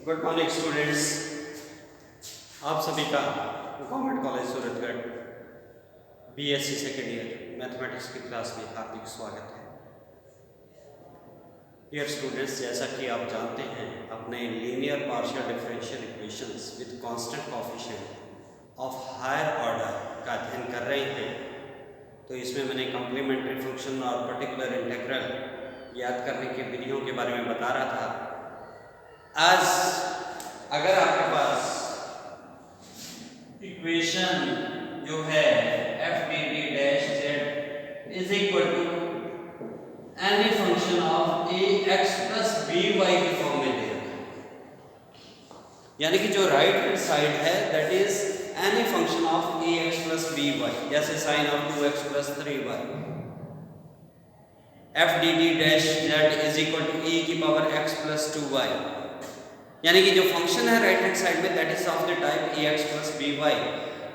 Good morning students. आप सभी का government college Suratgarh BSc second year mathematics की क्लास में हार्दिक स्वागत है। डियर स्टूडेंट्स, जैसा कि आप जानते हैं, अपने linear partial differential equations with constant coefficient of higher order का अध्ययन कर रहे हैं। तो इसमें मैंने कॉम्प्लीमेंट्री फंक्शन और पर्टिकुलर इंटीग्रल याद करने की विधियों के बारे में बता रहा था। आज अगर आपके पास इक्वेशन जो है F D D dash Z is equal to any function of A x plus B Y के फॉर्म में दे रखा है, यानी कि जो राइट हैंड साइड है that is any function of A x plus B Y, जैसे sine of 2x plus 3y। F D D dash Z is equal to A की पावर x प्लस 2y, यानी कि जो function है right hand side में that is of the type a x plus B y.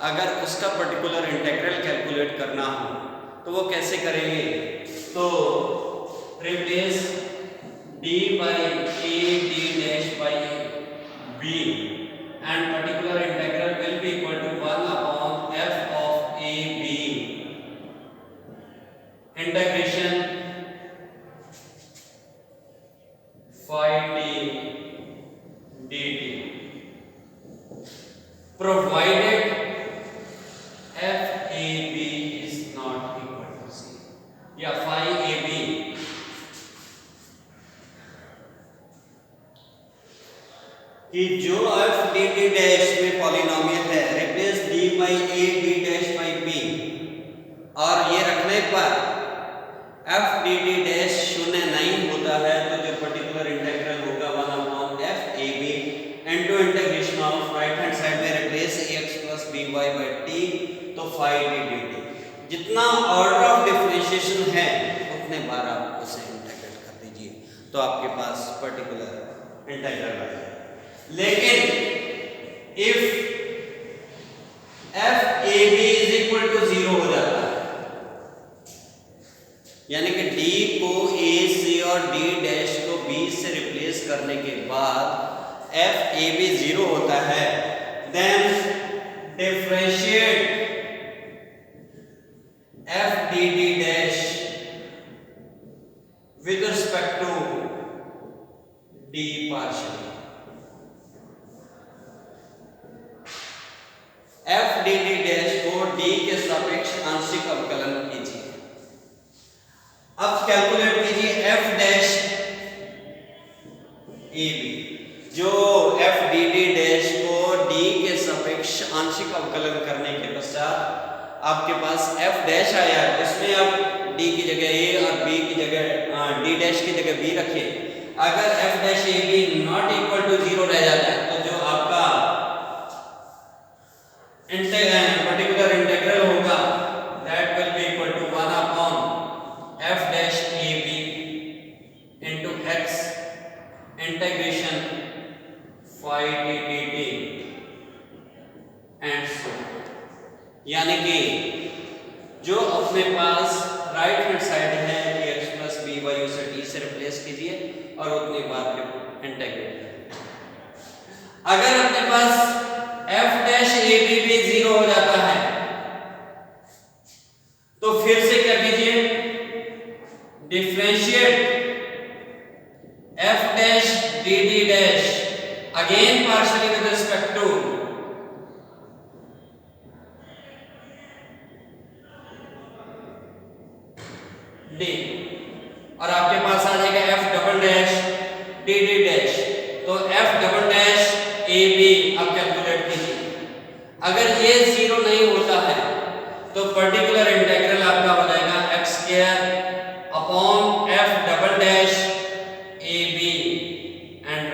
अगर उसका particular integral calculate करना हो तो वो कैसे करेंगे? तो replace d by a d dash by b and particular integral will be equal to 1 upon f of a b integration phi d dt provided f a b is not equal to 0 या phi a b कि जो f d d dash में polynomial है replace d by a d dash by b और ये रखने पर f d d dash शून्य नहीं होता है तो जो पर्टिकुलर इंटीग्रल होगा 1 upon f a b into integration of right hand side में replace ax plus by by t तो phi d dt। जितना ऑर्डर ऑफ डिफरेंशिएशन है उतने बार आप उसे इंटीग्रेट कर दीजिए तो आपके पास पर्टिकुलर इंटीग्रल आ जाएगा। लेकिन if f a b is equal to 0 हो जाता है, यानी कि d को a से और d डैश को b से रिप्लेस करने के बाद f a b 0 होता है, then differentiate f d d dash with respect to d partial. f d d dash को d के सापेक्ष आंशिक अवकलन कीजिए। अब कैलकुलेट कीजिए f डैश a b, जो f d d डैश को d के सापेक्ष आंशिक अवकलन करने के पश्चात आपके पास f डैश आया है, इसमें आप d की जगह a और b की जगह d डैश की जगह b रखिए। अगर f dash a b not equal to 0 रह जाता है तो जो आपका पर्टिकुलर इंटीग्रल होगा that will be equal to 1 upon f dash a b into x integration phi d dt and so, यानी कि जो अपने पास राइट हैंड साइड है x प्लस बी वाई उसे t से रिप्लेस कीजिए और उतनी बार इंटीग्रेट करिए। अगर अपने पास f डैश a b भी 0 हो जाता है तो फिर से क्या कीजिए, differentiate f dash d d dash again partially with respect to d और आपके पास आ जाएगा f double dash d d dash. तो f double dash a b अब कैलकुलेट कीजिए। अगर ये 0 नहीं होता है तो पर्टिकुलर इंटीग्रल आपका हो जाएगा x square upon f double dash a b and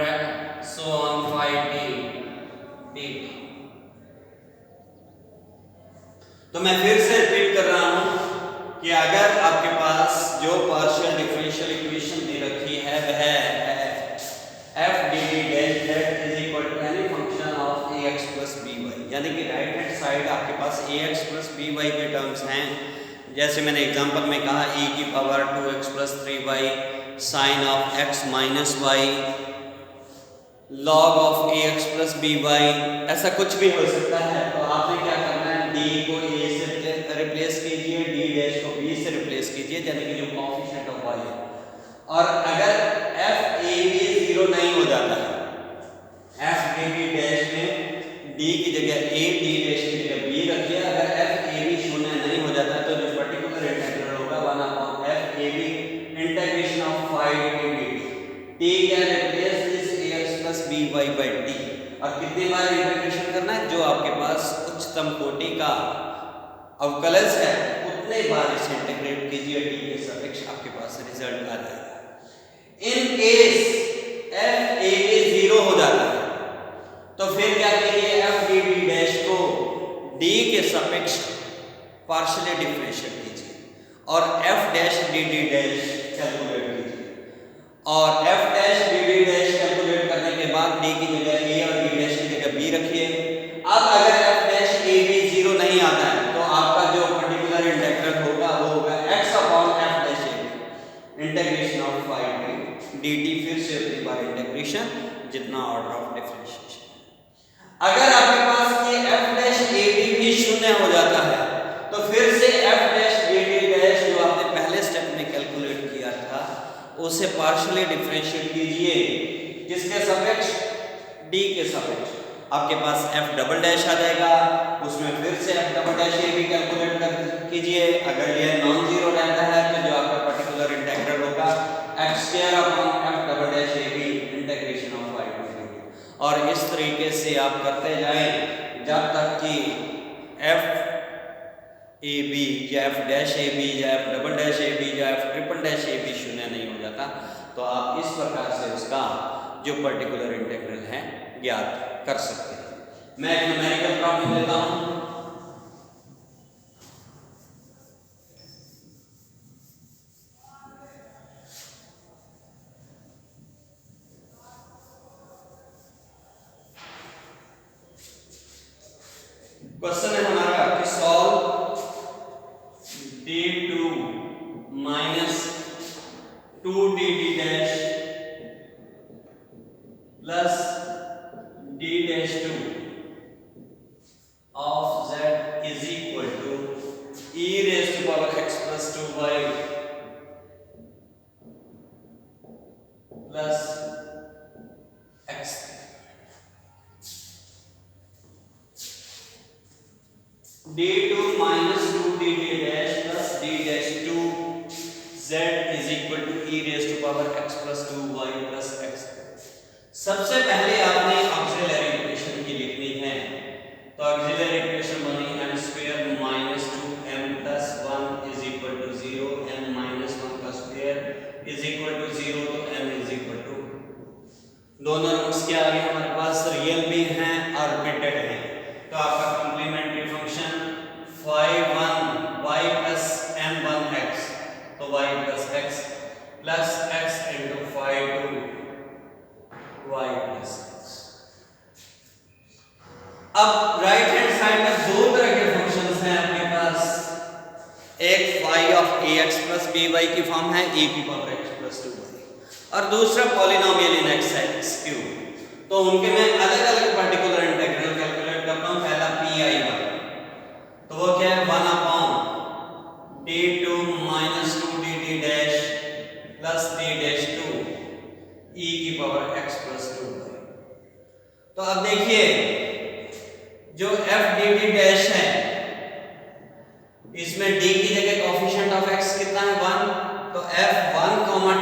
so on phi d dt। तो मैं फिर से रिपीट कर रहा हूं कि अगर आपके पास जो पार्शियल डिफरेंशियल इक्वेशन दे रखी है वह है f d d dash z is equal to any function of ax plus by, यानी कि राइट हैंड साइड आपके पास ax प्लस by के टर्म्स हैं, जैसे मैंने एग्जांपल में कहा e की power 2x plus 3y sine of x minus y log of ax plus by, ऐसा कुछ भी हो सकता है। तो आपने क्या करना है, d को a से रिप्लेस कीजिए, d डैश को b से रिप्लेस कीजिए, यानी कि जो कोएफिशिएंट ऑफ y है। और अगर f a b 0 नहीं हो जाता है, f a b डैश में d की जगह a, d डैश की जगह b रखिए, अगर f a b शून्य नहीं हो जाता तो जो पर्टिकुलर इंटीग्रल होगा 1/f a b integration of phi dt, t can replace this ax plus by by t। और कितनी बार इंटीग्रेशन करना है, जो आपके पास उच्चतम कोटि का अवकलज है उतने बार इसे इंटीग्रेट कीजिए, t के सापेक्ष आपके पास रिजल्ट आ जाएगा। In case f a b 0 हो जाता है तो फिर क्या करिए, f d d डैश को d के सापेक्ष पार्शियली डिफरेंशिएट कीजिए और f dash d d dash calculate कीजिए। और f dash d d dash calculate करने के बाद d की जगह a और d डैश की जगह b रखिए। अब अगर f डैश a b 0 नहीं आता है तो आपका जो पर्टिकुलर इंटीग्रल होगा वो होगा x upon f dash a b integration of phi dt, फिर से उतनी बार इंटीग्रेशन जितना ऑर्डर ऑफ डिफरेंशिएशन। अगर आपके पास ये f डैश a b भी शून्य हो जाता है तो फिर से f dash d d dash जो आपने पहले स्टेप में कैलकुलेट किया था उसे पार्शियली डिफरेंशिएट कीजिए, किसके सापेक्ष, d के सापेक्ष। आपके पास f डबल डैश आ जाएगा, उसमें फिर से f double dash a b calculate कर कीजिए। अगर यह नॉन जीरो रहता है तो जो आपका पर्टिकुलर इंटीग्रल होगा x square upon f double dash a b integration of y dt। और इस तरीके से आप करते जाएं जब तक कि f ए बी या f डैश ए बी या f double dash a b या f triple dash a b शून्य नहीं हो जाता। तो आप इस प्रकार से उसका जो पर्टिकुलर इंटीग्रल है ज्ञात कर सकते हैं। मैं एक न्यूमेरिकल प्रॉब्लम लेता हूं। क्वेश्चन है हमारा कि solve d2 minus 2dd dash plus d dash 2 of z is equal to e raised to power x plus 2y plus x। d2 minus 2dd dash plus d dash 2 z is equal to e raised to power x plus 2y plus x। सबसे पहले आपने auxiliary equation की लिखनी है। तो auxiliary equation बनी m square minus 2m plus 1 is equal to 0, m minus 1 का square is equal to 0, तो m इज इक्वल टू, दोनों रूट्स क्या आ गए हमारे पास, रियल भी हैं और रिपीटेड हैं। तो आपका complementary function phi1 y plus m1x, तो y plus x plus x into phi2 y plus x। अब राइट हैंड साइड में दो तरह के फंक्शंस हैं आपके पास, एक phi of ax plus by की फॉर्म है e की पावर x plus 2y और दूसरा पॉलिनोमियल इन x है x क्यूब। तो उनके मैं अलग अलग पर्टिकुलर इंटीग्रल कैलकुलेट करता हूं। पहला pi1, तो वो क्या है, 1 upon d2 minus 2dd dash plus d dash 2 e की पावर x plus 2y। तो अब देखिए जो f dd dash है इसमें d की जगह कोएफिशिएंट ऑफ x कितना है, 1, तो f1,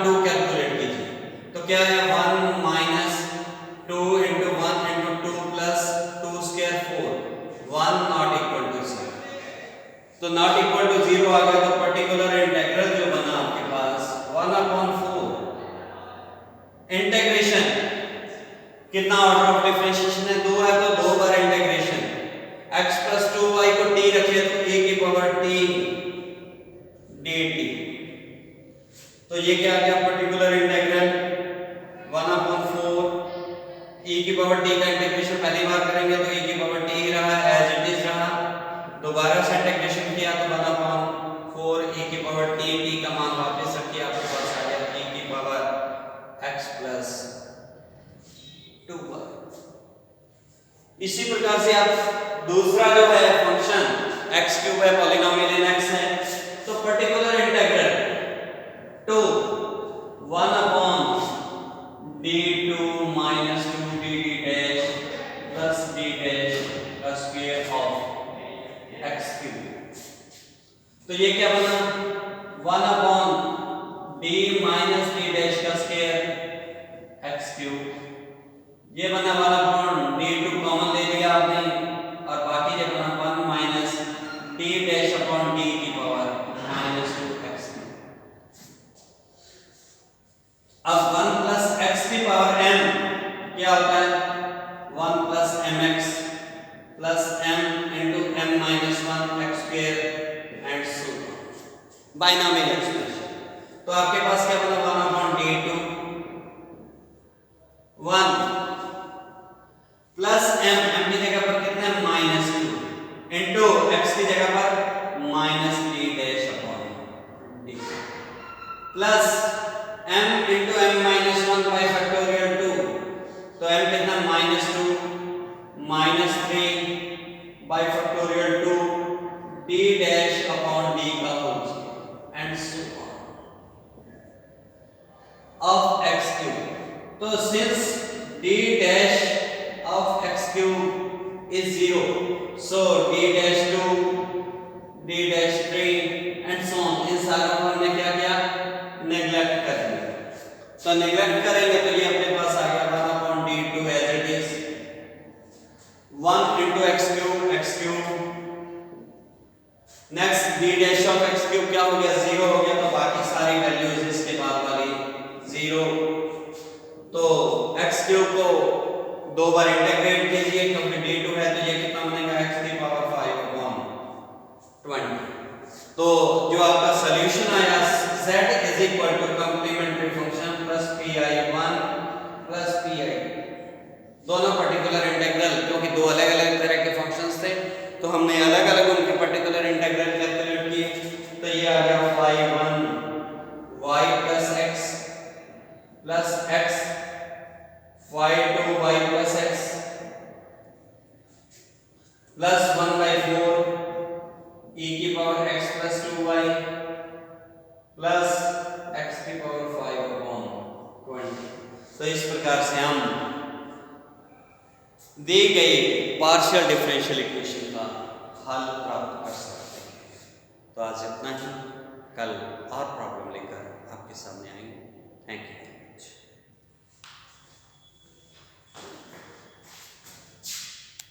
2 कैलकुलेट कीजिए। तो क्या है, 1 minus 2 into 1 into 2 plus 2 square 4, 1 not equal to 0। तो नॉट इक्वल टू 0 आ गया, तो पर्टिकुलर इंटीग्रल जो बना आपके पास 1/4 इंटीग्रेशन कितना ऑर्डर ऑफ डिफरेंशिएशन है, 2 है, तो 2 बार इंटीग्रेशन x plus 2y को t रखिए तो e की पावर t dt। तो ये क्या आ गया, पर्टिकुलर इंटीग्रल 1/4 e की पावर t का इंटीग्रेशन पहली बार करेंगे तो e की पावर t ही रहा, एज इट इज रहा। दोबारा से इंटीग्रेशन किया तो 1/4 e की पावर t, t का मान वापस रखिए, आपके पास आ गया e की पावर x plus 2y। इसी प्रकार से आप दूसरा जो है फंक्शन x³ है, पॉलिनोमियल इन x है, तो particular integral to 1 upon d2 minus 2 dd dash plus d dash का स्क्वायर ऑफ x³। तो ये क्या बना 1 upon d minus d dash का स्क्वायर x³। ये बना 1 अपॉन d2 कॉमन ले लिया आपने और बाकी ये बना 1 minus d dash upon d की पावर माइनस 2x³। अब 1 प्लस x की पावर m क्या होता है 1 plus mx plus m into m minus 1 x square and so binomial expression. तो आपके पास क्या बना 1 अपॉन d2 1 प्लस m की जगह पर कितना है माइनस 2 इंटू x की जगह पर minus d dash upon d plus m into m minus 1 by factorial 2। तो m कितना minus 2 minus 3 by factorial 2 d dash upon d का whole and so of x³। तो since d dash of x³ is 0, so d dash 2 d dash 3 and so on इन सारों को हमने क्या किया neglect कर दिया। तो नेग्लेक्ट करेंगे तो ये अपने पास आ गया 1 upon d2 as it is 1 into x³ next d dash of x³ क्या हो गया 0 हो गया, तो बाकी सारी वैल्यूज इसके बाद वाली 0। तो x³ को दो बार इंटीग्रेट कीजिए क्योंकि d2 है तो ये कितना बनेगा x की पावर 5 अपॉन 20। तो जो आपका सॉल्यूशन आया z is equal to complementary function plus pi1 plus pi। दोनों पर्टिकुलर इंटीग्रल क्योंकि दो अलग अलग तरह के फंक्शंस थे तो हमने अलग अलग उनके पर्टिकुलर इंटीग्रल कैलकुलेट किए। तो ये आ गया pi1 y plus x plus x y2 y plus x plus 1/4 e की power x plus 2y plus x की पावर 5 अपॉन 20। तो इस प्रकार से हम दी गई पार्शियल डिफरेंशियल इक्वेशन का हल प्राप्त कर सकते हैं। तो आज इतना ही, कल और प्रॉब्लम लेकर आपके सामने आएंगे। Thank you.